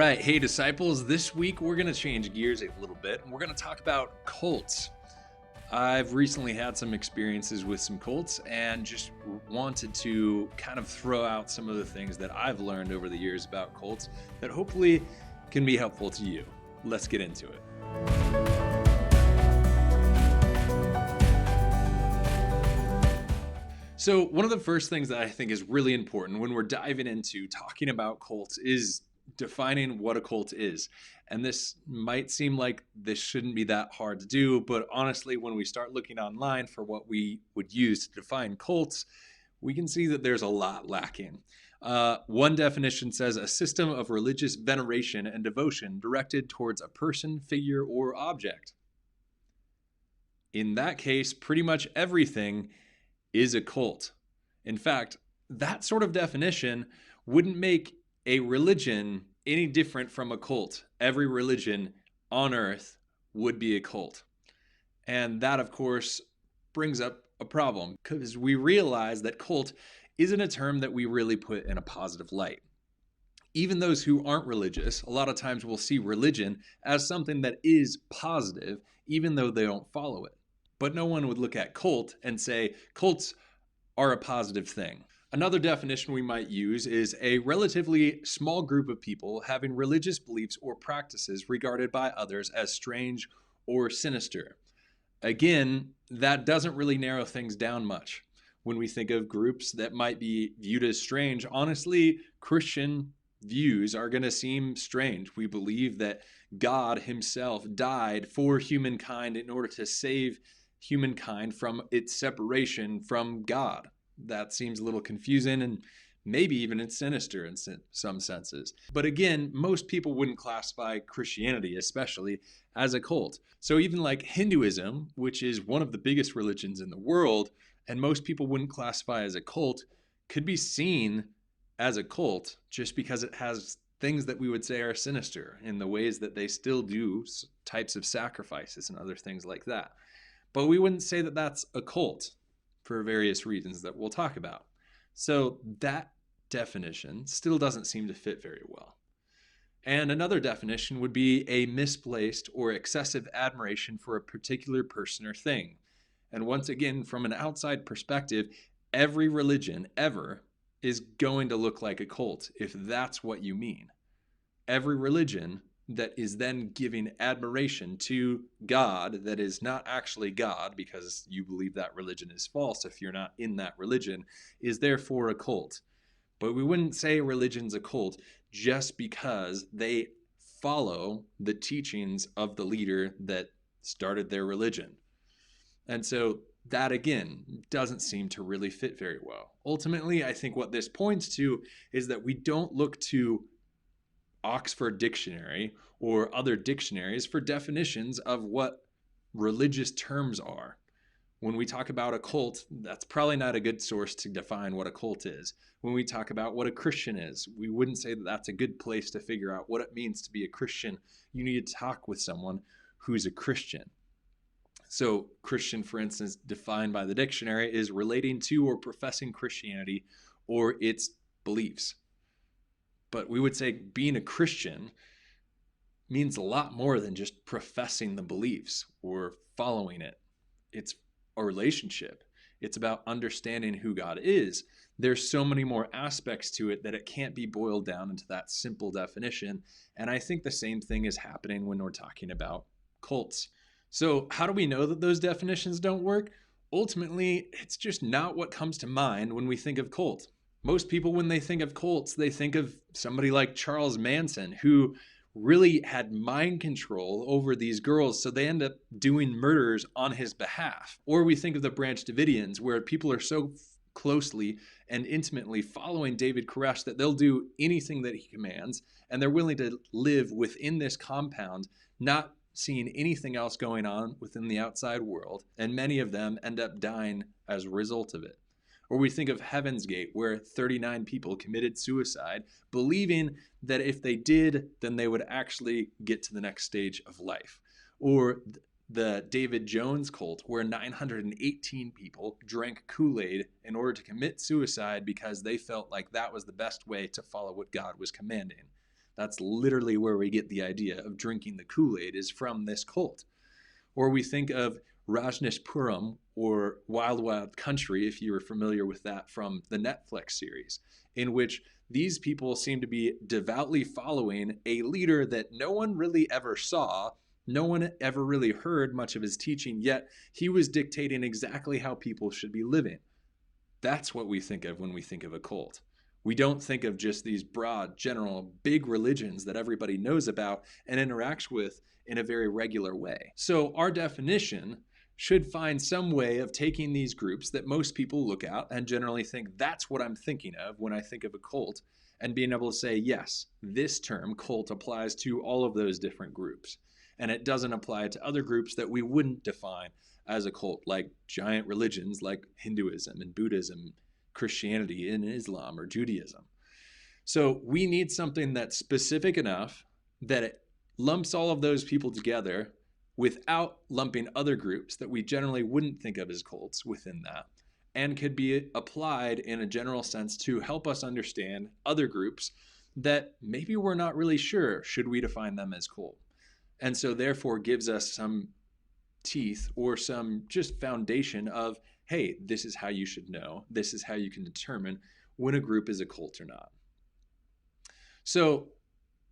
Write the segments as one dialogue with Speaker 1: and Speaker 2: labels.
Speaker 1: right, hey disciples, this week we're going to change gears a little bit and we're going to talk about cults. I've recently had some experiences with some cults and just wanted to kind of throw out some of the things that I've learned over the years about cults that hopefully can be helpful to you. Let's get into it. So one of the first things that I think is really important when we're diving into talking about cults is defining what a cult is. And this might seem like this shouldn't be that hard to do, but honestly, when we start looking online for what we would use to define cults, we can see that there's a lot lacking. One definition says a system of religious veneration and devotion directed towards a person, figure, or object. In that case, pretty much everything is a cult. In fact, that sort of definition wouldn't make a religion any different from a cult. Every religion on earth would be a cult. And that, of course, brings up a problem because we realize that cult isn't a term that we really put in a positive light. Even those who aren't religious, a lot of times will see religion as something that is positive, even though they don't follow it. But no one would look at cult and say cults are a positive thing. Another definition we might use is a relatively small group of people having religious beliefs or practices regarded by others as strange or sinister. Again, that doesn't really narrow things down much. When we think of groups that might be viewed as strange, honestly, Christian views are going to seem strange. We believe that God himself died for humankind in order to save humankind from its separation from God. That seems a little confusing and maybe even it's sinister in some senses. But again, most people wouldn't classify Christianity especially as a cult. So even like Hinduism, which is one of the biggest religions in the world, and most people wouldn't classify as a cult, could be seen as a cult just because it has things that we would say are sinister in the ways that they still do types of sacrifices and other things like that. But we wouldn't say that that's a cult for various reasons that we'll talk about. So that definition still doesn't seem to fit very well. And another definition would be a misplaced or excessive admiration for a particular person or thing. And once again, from an outside perspective, every religion ever is going to look like a cult if that's what you mean. Every religion that is then giving admiration to God that is not actually God, because you believe that religion is false if you're not in that religion, is therefore a cult. But we wouldn't say a religion's a cult just because they follow the teachings of the leader that started their religion. And so that, again, doesn't seem to really fit very well. Ultimately, I think what this points to is that we don't look to Oxford Dictionary or other dictionaries for definitions of what religious terms are. When we talk about a cult, that's probably not a good source to define what a cult is. When we talk about what a Christian is, we wouldn't say that that's a good place to figure out what it means to be a Christian. You need to talk with someone who's a Christian. So Christian, for instance, defined by the dictionary, is relating to or professing Christianity or its beliefs. But we would say being a Christian means a lot more than just professing the beliefs or following it. It's a relationship. It's about understanding who God is. There's so many more aspects to it that it can't be boiled down into that simple definition. And I think the same thing is happening when we're talking about cults. So how do we know that those definitions don't work? Ultimately, it's just not what comes to mind when we think of cult. Most people, when they think of cults, they think of somebody like Charles Manson, who really had mind control over these girls, so they end up doing murders on his behalf. Or we think of the Branch Davidians, where people are so closely and intimately following David Koresh that they'll do anything that he commands, and they're willing to live within this compound, not seeing anything else going on within the outside world, and many of them end up dying as a result of it. Or we think of Heaven's Gate, where 39 people committed suicide, believing that if they did, then they would actually get to the next stage of life. Or the David Jones cult, where 918 people drank Kool-Aid in order to commit suicide because they felt like that was the best way to follow what God was commanding. That's literally where we get the idea of drinking the Kool-Aid, is from this cult. Or we think of Rajneeshpuram or Wild Wild Country, if you were familiar with that from the Netflix series, in which these people seem to be devoutly following a leader that no one really ever saw. No one ever really heard much of his teaching, yet he was dictating exactly how people should be living. That's what we think of when we think of a cult. We don't think of just these broad, general, big religions that everybody knows about and interacts with in a very regular way. So our definition should find some way of taking these groups that most people look at and generally think that's what I'm thinking of when I think of a cult, and being able to say, yes, this term cult applies to all of those different groups. And it doesn't apply to other groups that we wouldn't define as a cult, like giant religions like Hinduism and Buddhism, Christianity and Islam or Judaism. So we need something that's specific enough that it lumps all of those people together without lumping other groups that we generally wouldn't think of as cults within that, and could be applied in a general sense to help us understand other groups that maybe we're not really sure should we define them as cult. And so therefore gives us some teeth or some just foundation of, hey, this is how you should know. This is how you can determine when a group is a cult or not. So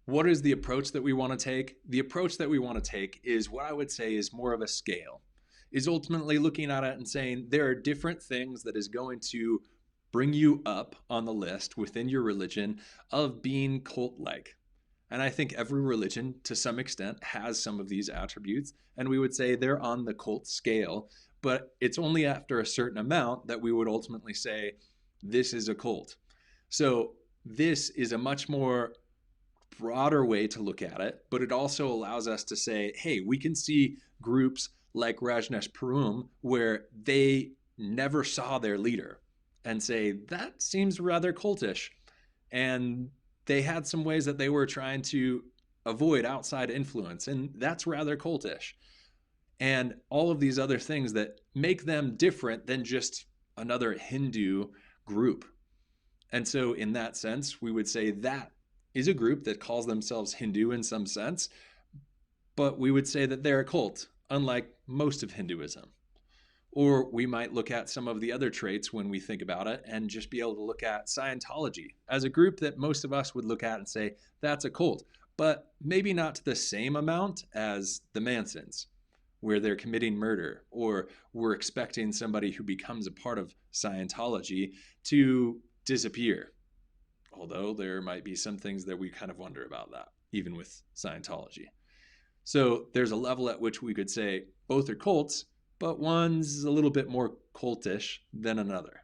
Speaker 1: what is the approach that we want to take? The approach that we want to take is what I would say is more of a scale, is ultimately looking at it and saying there are different things that is going to bring you up on the list within your religion of being cult-like. And I think every religion, to some extent, has some of these attributes. And we would say they're on the cult scale. But it's only after a certain amount that we would ultimately say, this is a cult. So this is a much more broader way to look at it. But it also allows us to say, hey, we can see groups like Rajneeshpuram where they never saw their leader and say, that seems rather cultish. And they had some ways that they were trying to avoid outside influence, and that's rather cultish. And all of these other things that make them different than just another Hindu group. And so in that sense, we would say that is a group that calls themselves Hindu in some sense, but we would say that they're a cult, unlike most of Hinduism. Or we might look at some of the other traits when we think about it and just be able to look at Scientology as a group that most of us would look at and say, that's a cult, but maybe not to the same amount as the Mansons, where they're committing murder, or we're expecting somebody who becomes a part of Scientology to disappear. Although there might be some things that we kind of wonder about that, even with Scientology. So there's a level at which we could say both are cults, but one's a little bit more cultish than another.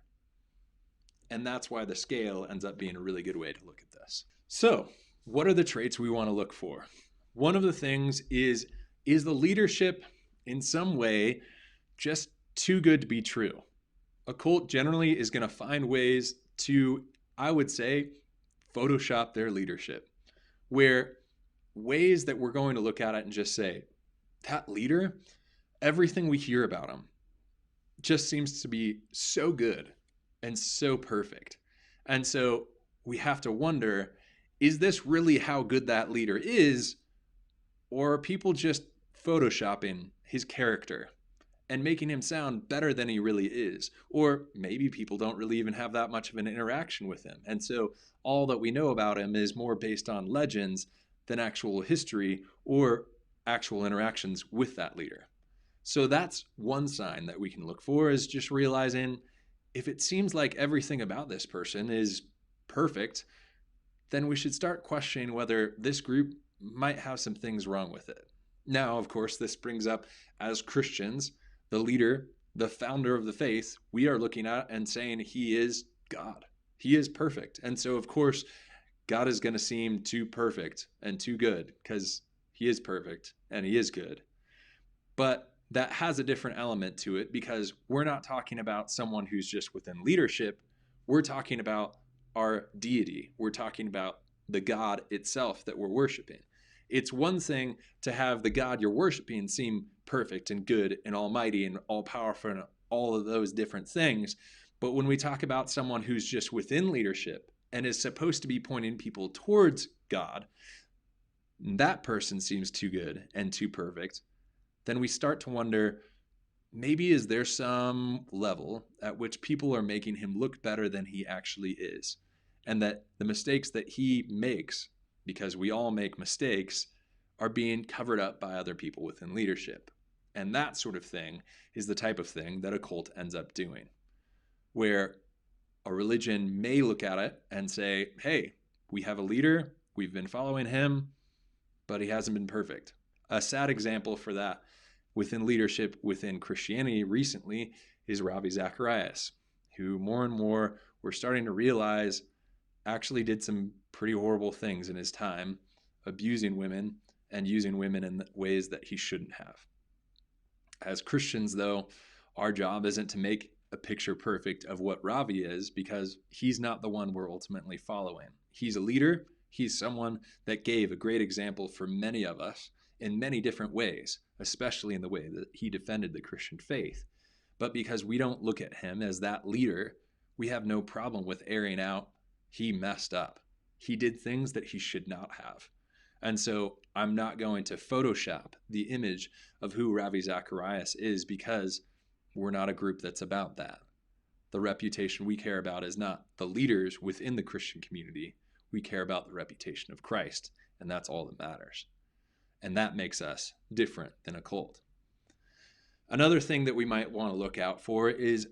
Speaker 1: And that's why the scale ends up being a really good way to look at this. So what are the traits we want to look for? One of the things is the leadership in some way just too good to be true? A cult generally is going to find ways to, I would say, Photoshop their leadership, where ways that we're going to look at it and just say, that leader, everything we hear about him just seems to be so good and so perfect. And so we have to wonder, is this really how good that leader is? Or are people just photoshopping his character and making him sound better than he really is? Or maybe people don't really even have that much of an interaction with him. And so all that we know about him is more based on legends than actual history or actual interactions with that leader. So that's one sign that we can look for, is just realizing if it seems like everything about this person is perfect, then we should start questioning whether this group might have some things wrong with it. Now, of course, this brings up, as Christians, the leader, the founder of the faith, we are looking at and saying he is God. He is perfect. And so, of course, God is going to seem too perfect and too good because he is perfect and he is good. But that has a different element to it, because we're not talking about someone who's just within leadership. We're talking about our deity. We're talking about the God itself that we're worshiping. It's one thing to have the God you're worshiping seem perfect and good and almighty and all powerful and all of those different things. But when we talk about someone who's just within leadership and is supposed to be pointing people towards God, that person seems too good and too perfect, then we start to wonder, maybe is there some level at which people are making him look better than he actually is? And that the mistakes that he makes, because we all make mistakes, are being covered up by other people within leadership. And that sort of thing is the type of thing that a cult ends up doing, where a religion may look at it and say, hey, we have a leader, we've been following him, but he hasn't been perfect. A sad example for that within leadership within Christianity recently is Ravi Zacharias, who more and more we're starting to realize actually did some pretty horrible things in his time, abusing women and using women in ways that he shouldn't have. As Christians, though, our job isn't to make a picture perfect of what Ravi is, because he's not the one we're ultimately following. He's a leader. He's someone that gave a great example for many of us in many different ways, especially in the way that he defended the Christian faith. But because we don't look at him as that leader, we have no problem with airing out, he messed up. He did things that he should not have. And so I'm not going to Photoshop the image of who Ravi Zacharias is, because we're not a group that's about that. The reputation we care about is not the leaders within the Christian community. We care about the reputation of Christ, and that's all that matters. And that makes us different than a cult. Another thing that we might want to look out for is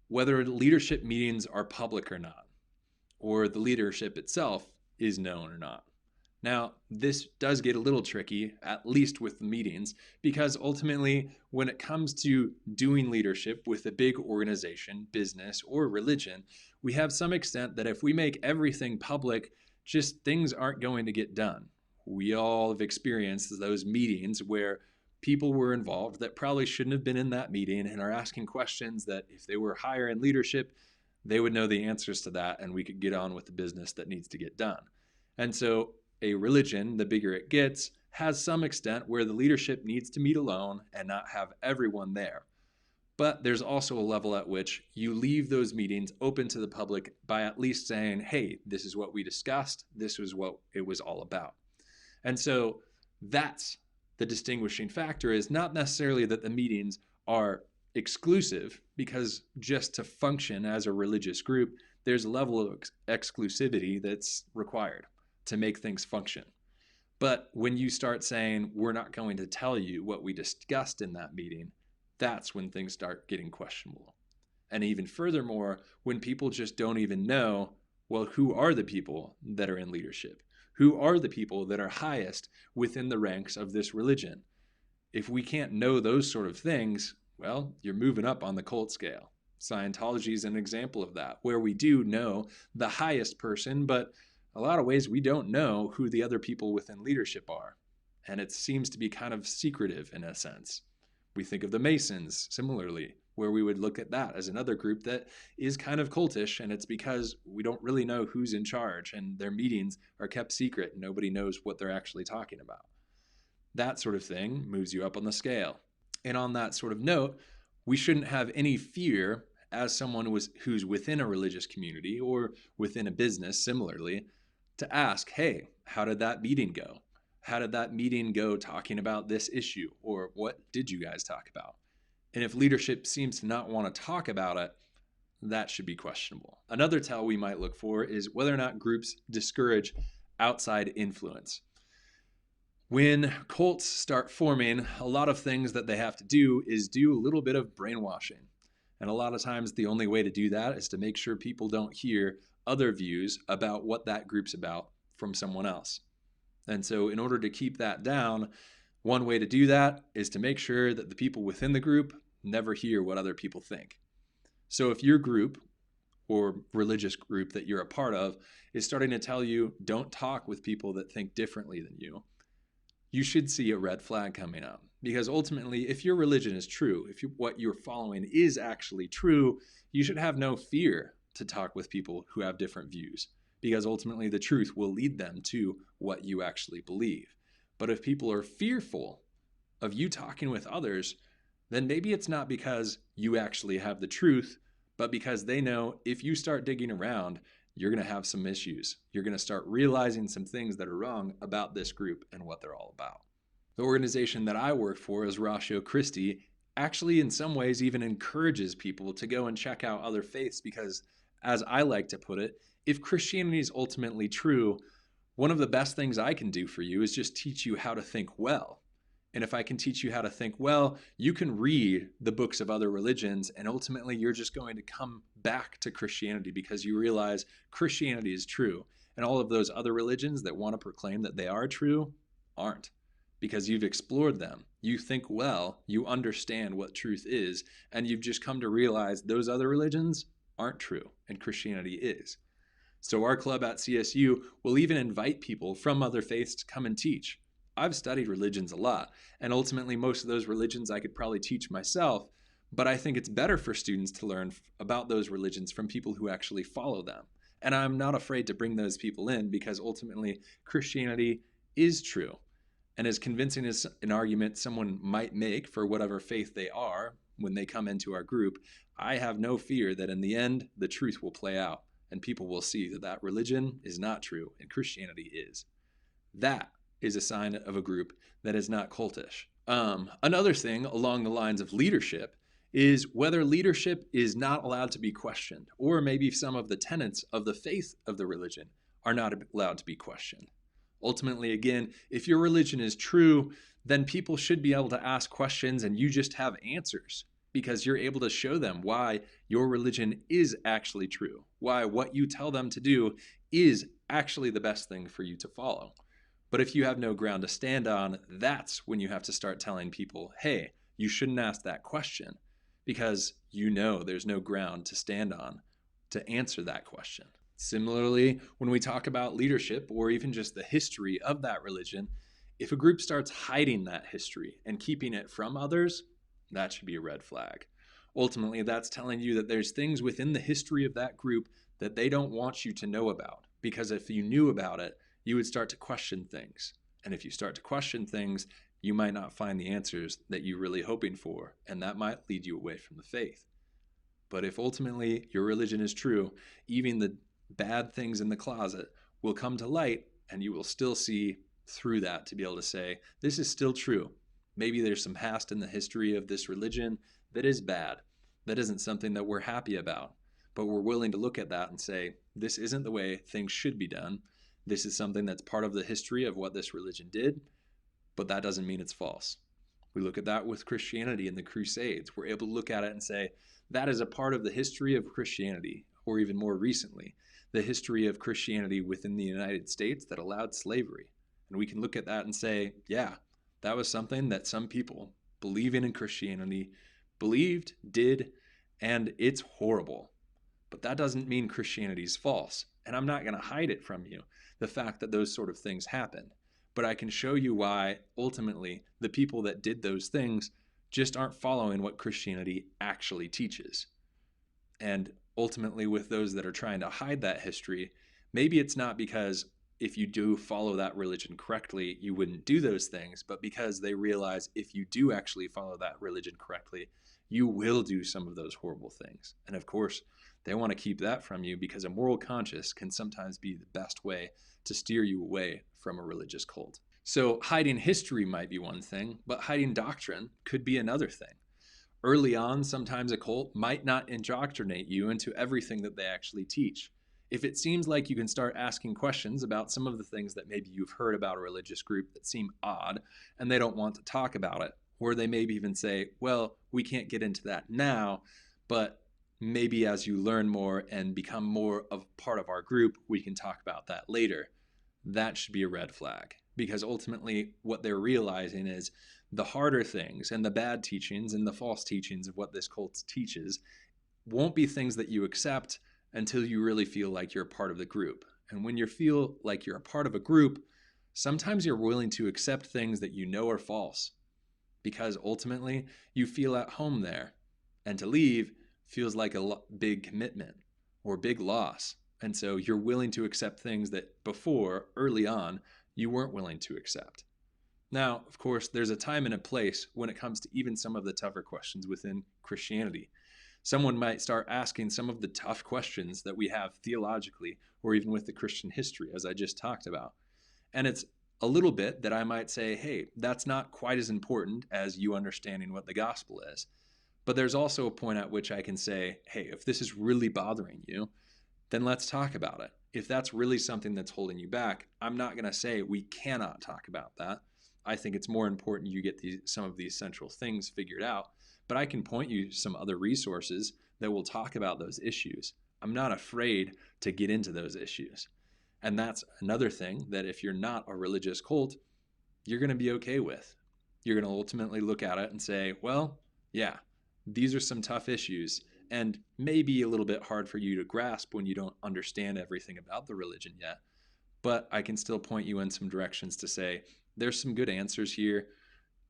Speaker 1: whether leadership meetings are public or not, or the leadership itself is known or not. Now, this does get a little tricky, at least with the meetings, because ultimately, when it comes to doing leadership with a big organization, business, or religion, we have some extent that if we make everything public, just things aren't going to get done. We all have experienced those meetings where people were involved that probably shouldn't have been in that meeting and are asking questions that if they were higher in leadership, they would know the answers to that, and we could get on with the business that needs to get done. And so a religion, the bigger it gets, has some extent where the leadership needs to meet alone and not have everyone there. But there's also a level at which you leave those meetings open to the public by at least saying, hey, this is what we discussed. This was what it was all about. And so that's the distinguishing factor, is not necessarily that the meetings are exclusive, because just to function as a religious group, there's a level of exclusivity that's required to make things function. But when you start saying, we're not going to tell you what we discussed in that meeting, that's when things start getting questionable. And even furthermore, when people just don't even know, well, who are the people that are in leadership? Who are the people that are highest within the ranks of this religion? If we can't know those sort of things, well, you're moving up on the cult scale. Scientology is an example of that, where we do know the highest person, but a lot of ways we don't know who the other people within leadership are. And it seems to be kind of secretive in a sense. We think of the Masons similarly, where we would look at that as another group that is kind of cultish, and it's because we don't really know who's in charge, and their meetings are kept secret and nobody knows what they're actually talking about. That sort of thing moves you up on the scale. And on that sort of note, we shouldn't have any fear as someone who's within a religious community or within a business similarly, to ask, hey, how did that meeting go? How did that meeting go talking about this issue? Or what did you guys talk about? And if leadership seems to not want to talk about it, that should be questionable. Another tell we might look for is whether or not groups discourage outside influence. When cults start forming, a lot of things that they have to do is do a little bit of brainwashing. And a lot of times the only way to do that is to make sure people don't hear other views about what that group's about from someone else. And so in order to keep that down, one way to do that is to make sure that the people within the group never hear what other people think. So if your group or religious group that you're a part of is starting to tell you, don't talk with people that think differently than you should see a red flag coming up. Because ultimately, if your religion is true, if what you're following is actually true, you should have no fear to talk with people who have different views, because ultimately the truth will lead them to what you actually believe. But if people are fearful of you talking with others, then maybe it's not because you actually have the truth, but because they know if you start digging around, you're going to have some issues. You're going to start realizing some things that are wrong about this group and what they're all about. The organization that I work for is Ratio Christi actually in some ways even encourages people to go and check out other faiths because, as I like to put it, if Christianity is ultimately true, one of the best things I can do for you is just teach you how to think well. And if I can teach you how to think well, you can read the books of other religions, and ultimately you're just going to come back to Christianity because you realize Christianity is true. And all of those other religions that want to proclaim that they are true aren't, because you've explored them. You think well, you understand what truth is, and you've just come to realize those other religions aren't true, and Christianity is. So our club at CSU will even invite people from other faiths to come and teach. I've studied religions a lot, and ultimately most of those religions I could probably teach myself, but I think it's better for students to learn about those religions from people who actually follow them. And I'm not afraid to bring those people in because ultimately Christianity is true. And as convincing as an argument someone might make for whatever faith they are when they come into our group, I have no fear that in the end, the truth will play out and people will see that that religion is not true and Christianity is. That is a sign of a group that is not cultish. Another thing along the lines of leadership is whether leadership is not allowed to be questioned, or maybe some of the tenets of the faith of the religion are not allowed to be questioned. Ultimately, again, if your religion is true, then people should be able to ask questions and you just have answers because you're able to show them why your religion is actually true, why what you tell them to do is actually the best thing for you to follow. But if you have no ground to stand on, that's when you have to start telling people, hey, you shouldn't ask that question because you know there's no ground to stand on to answer that question. Similarly, when we talk about leadership or even just the history of that religion, if a group starts hiding that history and keeping it from others, that should be a red flag. Ultimately, that's telling you that there's things within the history of that group that they don't want you to know about, because if you knew about it, you would start to question things. And if you start to question things, you might not find the answers that you're really hoping for, and that might lead you away from the faith. But if ultimately your religion is true, even the bad things in the closet will come to light, and you will still see through that to be able to say, this is still true. Maybe there's some past in the history of this religion that is bad. That isn't something that we're happy about. But we're willing to look at that and say, this isn't the way things should be done. This is something that's part of the history of what this religion did, but that doesn't mean it's false. We look at that with Christianity and the Crusades. We're able to look at it and say, that is a part of the history of Christianity, or even more recently, the history of Christianity within the United States that allowed slavery. And we can look at that and say, yeah, that was something that some people believing in Christianity believed, did, and it's horrible. But that doesn't mean Christianity is false. And I'm not going to hide it from you, the fact that those sort of things happened. But I can show you why, ultimately, the people that did those things just aren't following what Christianity actually teaches. And ultimately, with those that are trying to hide that history, maybe it's not because if you do follow that religion correctly, you wouldn't do those things, but because they realize if you do actually follow that religion correctly, you will do some of those horrible things. And of course, they want to keep that from you because a moral conscience can sometimes be the best way to steer you away from a religious cult. So hiding history might be one thing, but hiding doctrine could be another thing. Early on, sometimes a cult might not indoctrinate you into everything that they actually teach. If it seems like you can start asking questions about some of the things that maybe you've heard about a religious group that seem odd and they don't want to talk about it, or they maybe even say, well, we can't get into that now, but maybe as you learn more and become more of part of our group, we can talk about that later. That should be a red flag, because ultimately what they're realizing is the harder things and the bad teachings and the false teachings of what this cult teaches won't be things that you accept until you really feel like you're a part of the group. And when you feel like you're a part of a group, sometimes you're willing to accept things that you know are false, because ultimately you feel at home there. And to leave feels like a big commitment or big loss. And so you're willing to accept things that before, early on, you weren't willing to accept. Now, of course, there's a time and a place when it comes to even some of the tougher questions within Christianity. Someone might start asking some of the tough questions that we have theologically or even with the Christian history, as I just talked about. And it's a little bit that I might say, hey, that's not quite as important as you understanding what the gospel is. But there's also a point at which I can say, hey, if this is really bothering you, then let's talk about it. If that's really something that's holding you back, I'm not going to say we cannot talk about that. I think it's more important you get some of these central things figured out. But I can point you to some other resources that will talk about those issues. I'm not afraid to get into those issues. And that's another thing that if you're not a religious cult, you're going to be okay with. You're going to ultimately look at it and say, well, yeah, these are some tough issues and maybe a little bit hard for you to grasp when you don't understand everything about the religion yet. But I can still point you in some directions to say, there's some good answers here.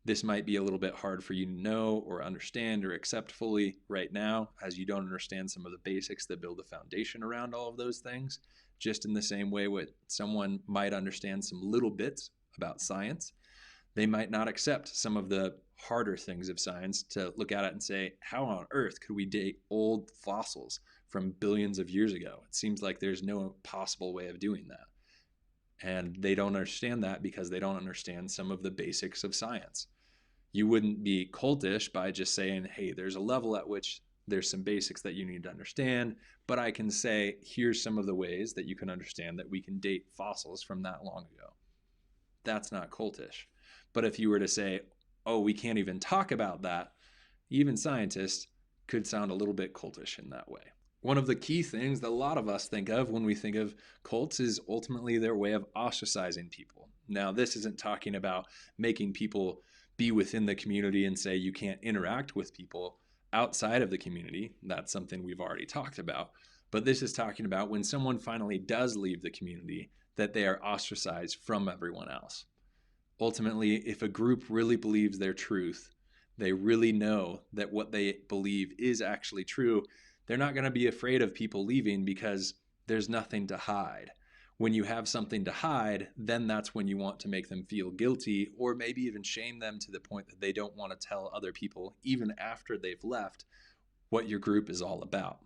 Speaker 1: This might be a little bit hard for you to know or understand or accept fully right now, as you don't understand some of the basics that build a foundation around all of those things. Just in the same way what someone might understand some little bits about science, they might not accept some of the harder things of science to look at it and say, how on earth could we date old fossils from billions of years ago? It seems like there's no possible way of doing that. And they don't understand that because they don't understand some of the basics of science. You wouldn't be cultish by just saying, hey, there's a level at which there's some basics that you need to understand, but I can say, here's some of the ways that you can understand that we can date fossils from that long ago. That's not cultish. But if you were to say, oh, we can't even talk about that, even scientists could sound a little bit cultish in that way. One of the key things that a lot of us think of when we think of cults is ultimately their way of ostracizing people. Now, this isn't talking about making people be within the community and say you can't interact with people outside of the community. That's something we've already talked about. But this is talking about when someone finally does leave the community, that they are ostracized from everyone else. Ultimately, if a group really believes their truth, they really know that what they believe is actually true, they're not going to be afraid of people leaving because there's nothing to hide. When you have something to hide, then that's when you want to make them feel guilty or maybe even shame them to the point that they don't want to tell other people, even after they've left, what your group is all about.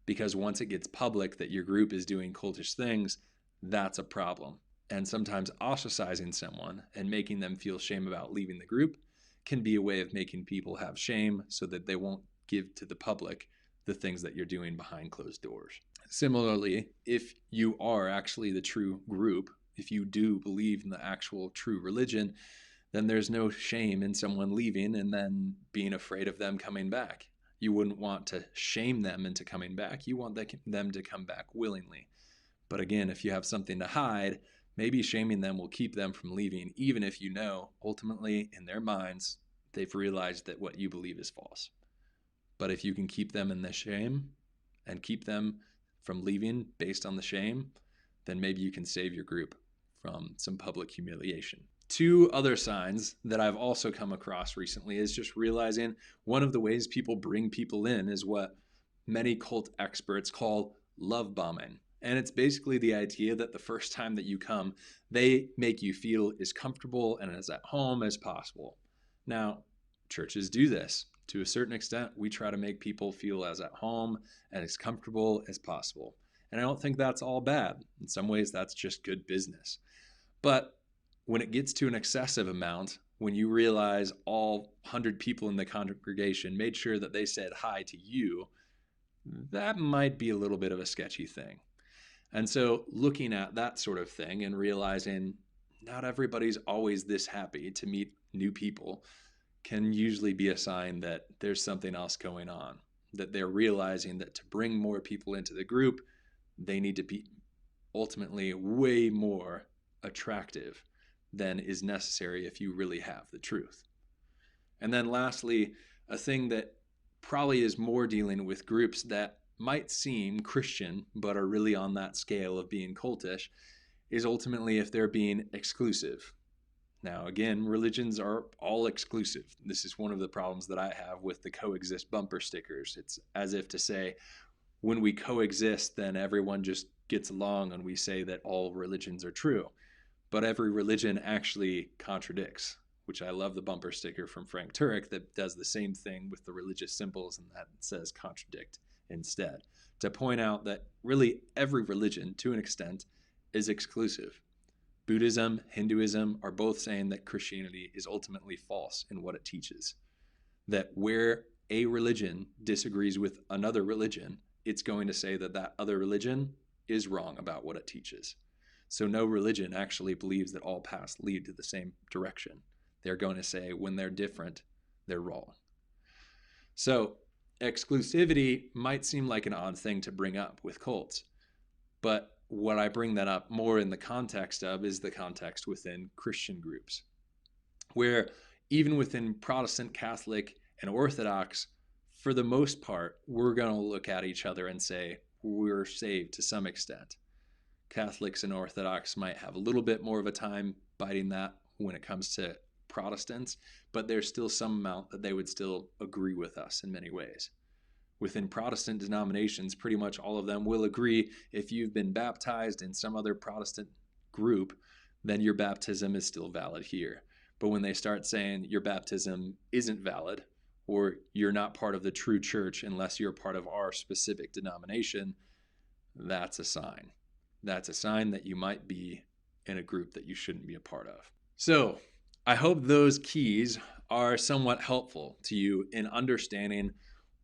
Speaker 1: Because once it gets public that your group is doing cultish things, that's a problem. And sometimes ostracizing someone and making them feel shame about leaving the group can be a way of making people have shame so that they won't give to the public the things that you're doing behind closed doors. Similarly, if you are actually the true group, if you do believe in the actual true religion, then there's no shame in someone leaving and then being afraid of them coming back. You wouldn't want to shame them into coming back. You want them to come back willingly. But again, if you have something to hide, maybe shaming them will keep them from leaving, even if you know, ultimately, in their minds, they've realized that what you believe is false. But if you can keep them in the shame and keep them from leaving based on the shame, then maybe you can save your group from some public humiliation. Two other signs that I've also come across recently is just realizing one of the ways people bring people in is what many cult experts call love bombing. And it's basically the idea that the first time that you come, they make you feel as comfortable and as at home as possible. Now, churches do this. To a certain extent, we try to make people feel as at home and as comfortable as possible. And I don't think that's all bad. In some ways, that's just good business. But when it gets to an excessive amount, when you realize all 100 people in the congregation made sure that they said hi to you, that might be a little bit of a sketchy thing. And so looking at that sort of thing and realizing not everybody's always this happy to meet new people can usually be a sign that there's something else going on, that they're realizing that to bring more people into the group, they need to be ultimately way more attractive than is necessary if you really have the truth. And then lastly, a thing that probably is more dealing with groups that might seem Christian but are really on that scale of being cultish is ultimately if they're being exclusive. Now, again, religions are all exclusive. This is one of the problems that I have with the coexist bumper stickers. It's as if to say, when we coexist, then everyone just gets along and we say that all religions are true. But every religion actually contradicts. which I love the bumper sticker from Frank Turek that does the same thing with the religious symbols and that says contradict instead, to point out that really every religion, to an extent, is exclusive. Buddhism, Hinduism are both saying that Christianity is ultimately false in what it teaches. That where a religion disagrees with another religion, it's going to say that that other religion is wrong about what it teaches. So no religion actually believes that all paths lead to the same direction. They're going to say when they're different, they're wrong. So exclusivity might seem like an odd thing to bring up with cults, but what I bring that up more in the context of is the context within Christian groups, where even within Protestant, Catholic, and Orthodox, for the most part, we're going to look at each other and say we're saved to some extent. Catholics and Orthodox might have a little bit more of a time biting that when it comes to Protestants, but there's still some amount that they would still agree with us in many ways. Within Protestant denominations, pretty much all of them will agree if you've been baptized in some other Protestant group, then your baptism is still valid here. But when they start saying your baptism isn't valid, or you're not part of the true church unless you're part of our specific denomination, that's a sign. That's a sign that you might be in a group that you shouldn't be a part of. So I hope those keys are somewhat helpful to you in understanding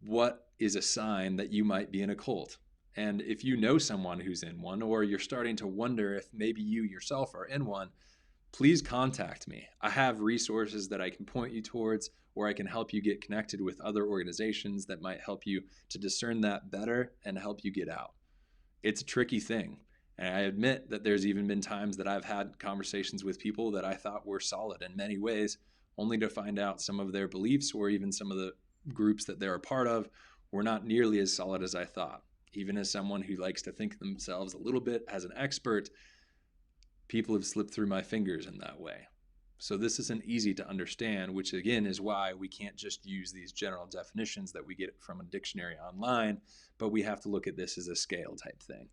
Speaker 1: what is a sign that you might be in a cult. And if you know someone who's in one, or you're starting to wonder if maybe you yourself are in one, please contact me. I have resources that I can point you towards, or I can help you get connected with other organizations that might help you to discern that better and help you get out. It's a tricky thing. And I admit that there's even been times that I've had conversations with people that I thought were solid in many ways, only to find out some of their beliefs or even some of the groups that they're a part of were not nearly as solid as I thought. Even as someone who likes to think of themselves a little bit as an expert, people have slipped through my fingers in that way. So this isn't easy to understand, which again is why we can't just use these general definitions that we get from a dictionary online, but we have to look at this as a scale type thing.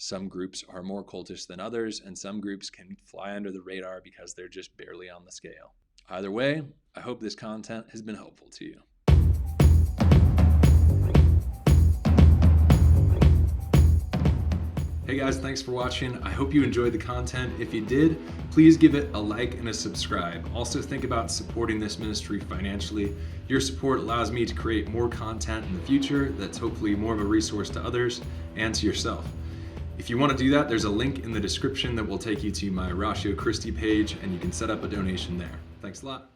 Speaker 1: Some groups are more cultish than others, and some groups can fly under the radar because they're just barely on the scale. Either way, I hope this content has been helpful to you. Hey guys, thanks for watching. I hope you enjoyed the content. If you did, please give it a like and a subscribe. Also think about supporting this ministry financially. Your support allows me to create more content in the future that's hopefully more of a resource to others and to yourself. If you want to do that, there's a link in the description that will take you to my Ratio Christi page, and you can set up a donation there. Thanks a lot.